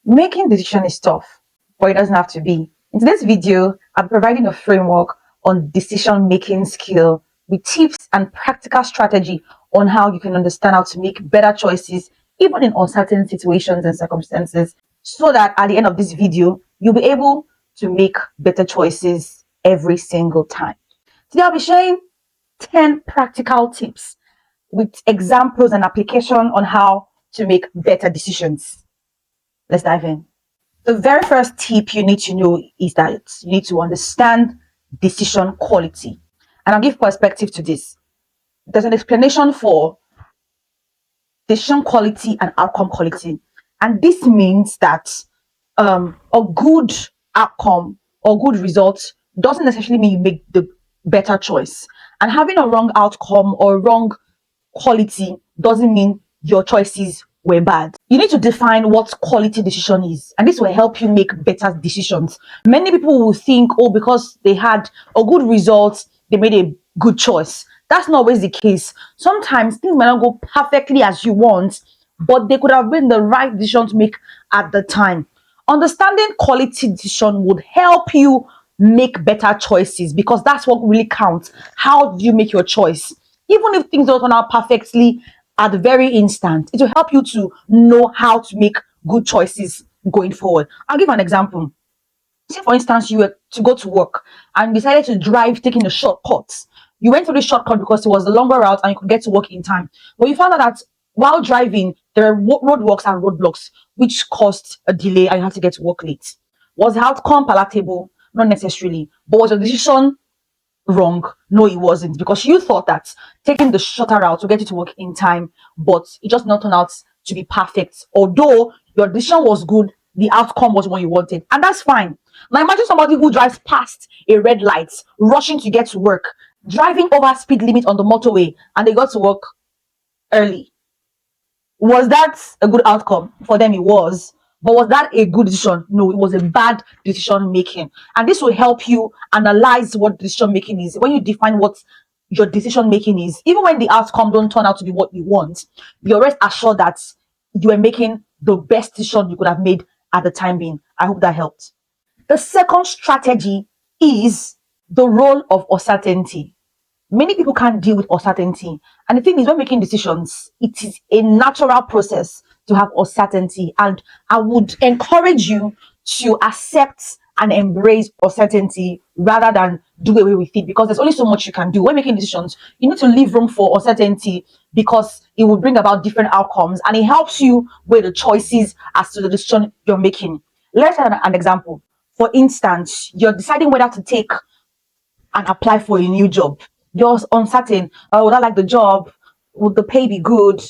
Making decision is tough, but it doesn't have to be. In today's video, I'm providing a framework on decision-making skill with tips and practical strategy on how you can understand how to make better choices, even in uncertain situations and circumstances, so that at the end of this video, you'll be able to make better choices every single time. Today, I'll be sharing 10 practical tips with examples and application on how to make better decisions. Let's dive in. The very first tip you need to know is that you need to understand decision quality. And I'll give perspective to this. There's an explanation for decision quality and outcome quality. And this means that a good outcome or good result doesn't necessarily mean you make the better choice. And having a wrong outcome or wrong quality doesn't mean your choices were bad. You need to define what quality decision is, and this will help you make better decisions. Many people will think, oh, because they had a good result, they made a good choice. That's not always the case. Sometimes things might not go perfectly as you want, but they could have been the right decision to make at the time. Understanding quality decision would help you make better choices, because that's what really counts. How do you make your choice? Even if things don't turn out perfectly at the very instant, it will help you to know how to make good choices going forward. I'll give an example. Say, for instance, you were to go to work and decided to drive taking a shortcut. You went for the shortcut because it was the longer route and you could get to work in time. But you found out that while driving, there are roadworks and roadblocks, which caused a delay and you had to get to work late. Was the outcome palatable? Not necessarily. But was your decision wrong? No, it wasn't, because you thought that taking the shorter route to get you to work in time, but it just not turned out to be perfect. Although your decision was good, the outcome was what you wanted, and that's fine. Now imagine somebody who drives past a red light, rushing to get to work, driving over speed limit on the motorway, and they got to work early. Was that a good outcome? For them, it was. But was that a good decision? No, it was a bad decision making. And this will help you analyze what decision making is. When you define what your decision making is, even when the outcome don't turn out to be what you want, you're rest assured that you are making the best decision you could have made at the time being. I hope that helped. The second strategy is the role of uncertainty. Many people can't deal with uncertainty. And the thing is, when making decisions, it is a natural process to have uncertainty. And I would encourage you to accept and embrace uncertainty rather than do away with it, because there's only so much you can do. When making decisions, you need to leave room for uncertainty, because it will bring about different outcomes and it helps you weigh the choices as to the decision you're making. Let's have an example. For instance, you're deciding whether to take and apply for a new job. You're uncertain. Would I like the job? Would the pay be good?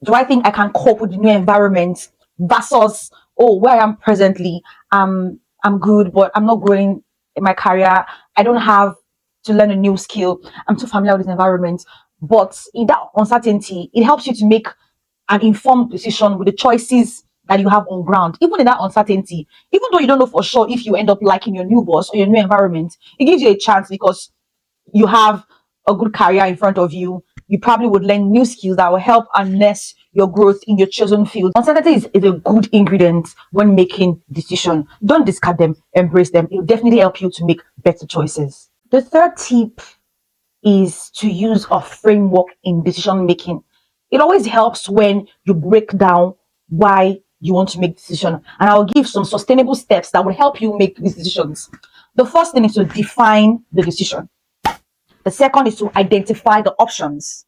Do I think I can cope with the new environment? Versus, oh, where I am presently, I'm good, but I'm not growing in my career. I don't have to learn a new skill. I'm too familiar with this environment. But in that uncertainty, it helps you to make an informed decision with the choices that you have on ground. Even in that uncertainty, even though you don't know for sure if you end up liking your new boss or your new environment, it gives you a chance, because you have a good career in front of you. You probably would learn new skills that will help harness your growth in your chosen field. Uncertainty is a good ingredient when making decisions. Don't discard them, embrace them. It will definitely help you to make better choices. The third tip is to use a framework in decision making. It always helps when you break down why you want to make decision, and I'll give some sustainable steps that will help you make these decisions. The first thing is to define the decision. The second is to identify the options.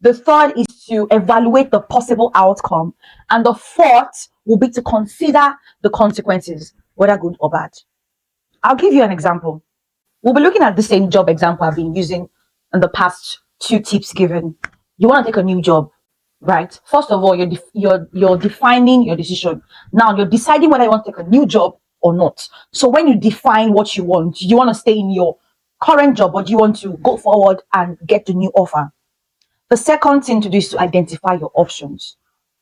The third is to evaluate the possible outcome. And the fourth will be to consider the consequences, whether good or bad. I'll give you an example. We'll be looking at the same job example I've been using in the past two tips given. You want to take a new job, right? First of all, you're defining your decision. Now you're deciding whether you want to take a new job or not. So when you define what you want to stay in your current job, or do you want to go forward and get the new offer? The second thing to do is to identify your options.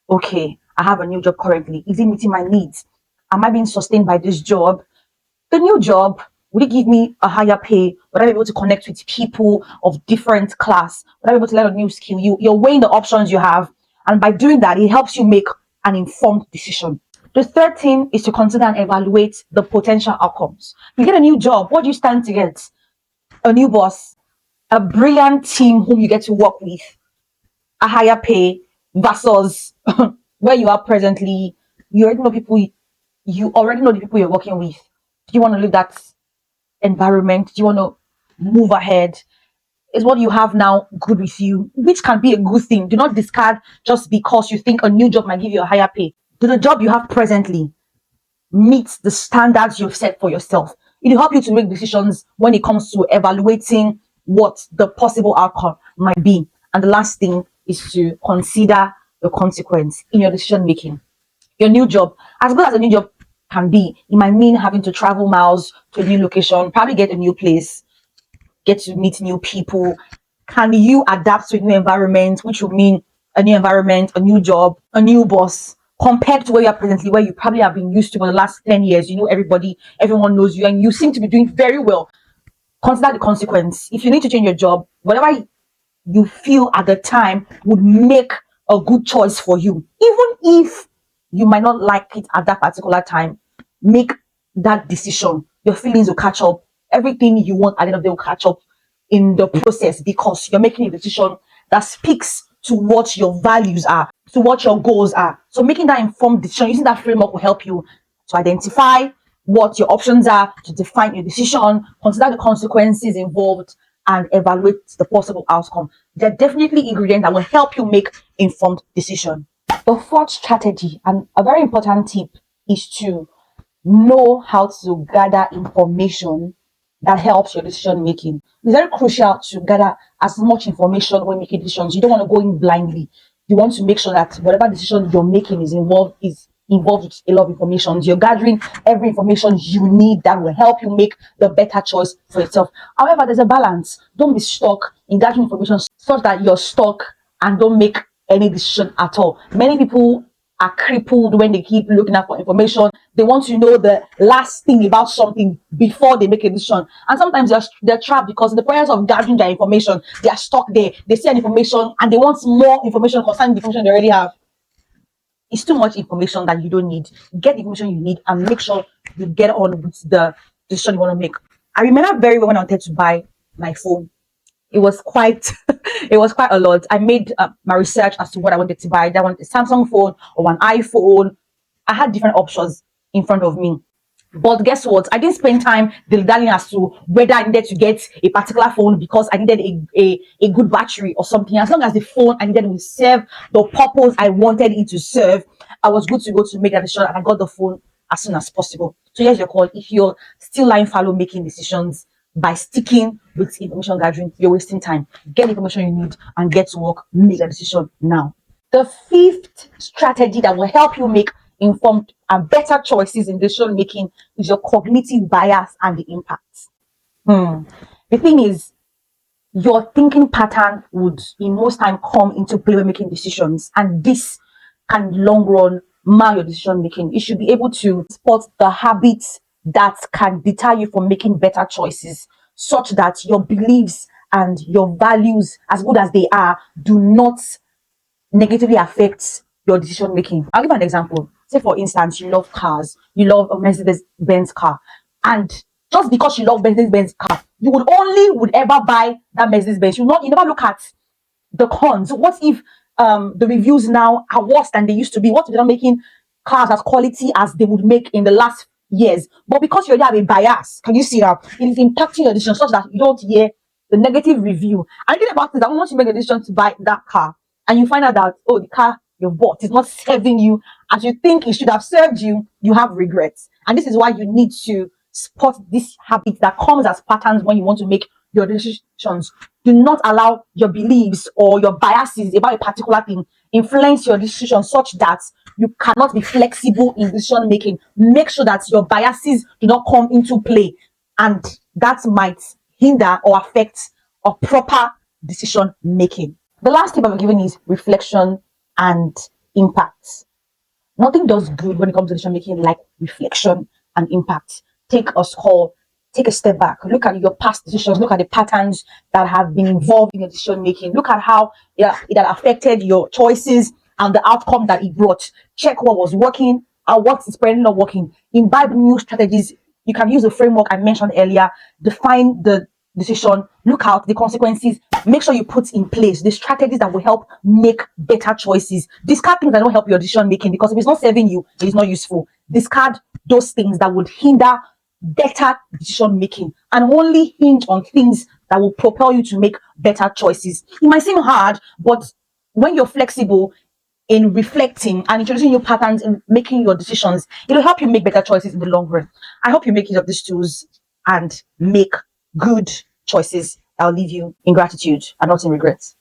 Okay, I have a new job currently. Is it meeting my needs? Am I being sustained by this job? The new job, will it give me a higher pay? Would I be able to connect with people of different class? Would I be able to learn a new skill? You're weighing the options you have, and by doing that, it helps you make an informed decision. The third thing is to consider and evaluate the potential outcomes. You get a new job, what do you stand to get? A new boss, a brilliant team whom you get to work with, a higher pay versus where you are presently. You already know people, you already know the people you're working with. Do you want to leave that environment? Do you want to move ahead? Is what you have now good with you, which can be a good thing. Do not discard just because you think a new job might give you a higher pay. Do the job you have presently meet the standards you've set for yourself? It will help you to make decisions when it comes to evaluating what the possible outcome might be. And the last thing is to consider the consequence in your decision making. Your new job, as good as a new job can be, it might mean having to travel miles to a new location, probably get a new place, get to meet new people. Can you adapt to a new environment, which will mean a new environment, a new job, a new boss, compared to where you are presently, where you probably have been used to for the last 10 years? You know everybody, everyone knows you, and you seem to be doing very well. Consider the consequence. If you need to change your job, whatever you feel at the time would make a good choice for you, even if you might not like it at that particular time, make that decision. Your feelings will catch up. Everything you want at the end of the day will catch up in the process, because you're making a decision that speaks to what your values are, to what your goals are. So making that informed decision, using that framework, will help you to identify what your options are, to define your decision, consider the consequences involved, and evaluate the possible outcome. They're definitely ingredients that will help you make informed decision. The fourth strategy, and a very important tip, is to know how to gather information that helps your decision making. It's very crucial to gather as much information when making decisions. You don't want to go in blindly. You want to make sure that whatever decision you're making is involved with a lot of information. You're gathering every information you need that will help you make the better choice for yourself. However, there's a balance. Don't be stuck in gathering information such that you're stuck and don't make any decision at all. Many people are crippled when they keep looking out for information. They want to know the last thing about something before they make a decision. And sometimes they're trapped because in the process of gathering their information, they are stuck there. They see an information and they want more information concerning the information they already have. It's too much information that you don't need. Get the information you need and make sure you get on with the decision you want to make. I remember very well when I wanted to buy my phone. It was quite it was quite a lot. I made my research as to what I wanted to buy. I wanted a Samsung phone or an iPhone. I had different options in front of me. But guess what? I didn't spend time dilly-dallying as to whether I needed to get a particular phone because I needed a good battery or something. As long as the phone I needed would serve the purpose I wanted it to serve, I was good to go to make that decision, and I got the phone as soon as possible. So here's your call. If you're still lying fallow making decisions by sticking with information gathering, you're wasting time. Get the information you need and get to work. Make a decision now. The fifth strategy that will help you make informed and better choices in decision making is your cognitive bias and the impacts. The thing is, your thinking pattern would in most time come into play when making decisions, and this can long run mar your decision making. You should be able to spot the habits that can deter you from making better choices, such that your beliefs and your values, as good as they are, do not negatively affect your decision making. I'll give an example. Say, for instance, you love cars, you love a Mercedes-Benz car, and just because you love Mercedes-Benz car, you would ever buy that Mercedes-Benz. You never look at the cons. What if the reviews now are worse than they used to be? What if they're not making cars as quality as they would make in the last years? But because you already have a bias, can you see that it is impacting your decision such that you don't hear the negative review? And the thing about it is that once you make a decision to buy that car and you find out that, oh, the car you bought is not serving you as you think it should have served you, you have regrets. And this is why you need to spot this habit that comes as patterns when you want to make your decisions. Do not allow your beliefs or your biases about a particular thing influence your decision such that you cannot be flexible in decision making. Make sure that your biases do not come into play, and that might hinder or affect a proper decision making. The last tip I've given is reflection and impact. Nothing does good when it comes to decision making like reflection and impact. Take a score, take a step back, look at your past decisions, look at the patterns that have been involved in your decision making, look at how it had affected your choices and the outcome that it brought. Check what was working and what is currently not working. Imbibe new strategies. You can use the framework I mentioned earlier. Define the decision, look out the consequences, make sure you put in place the strategies that will help make better choices. Discard things that don't help your decision making, because if it's not serving you, it is not useful. Discard those things that would hinder better decision making, and only hinge on things that will propel you to make better choices. It might seem hard, but when you're flexible in reflecting and introducing new patterns in making your decisions, it'll help you make better choices in the long run. I hope you make use of these tools and make good choices. I'll leave you in gratitude and not in regrets.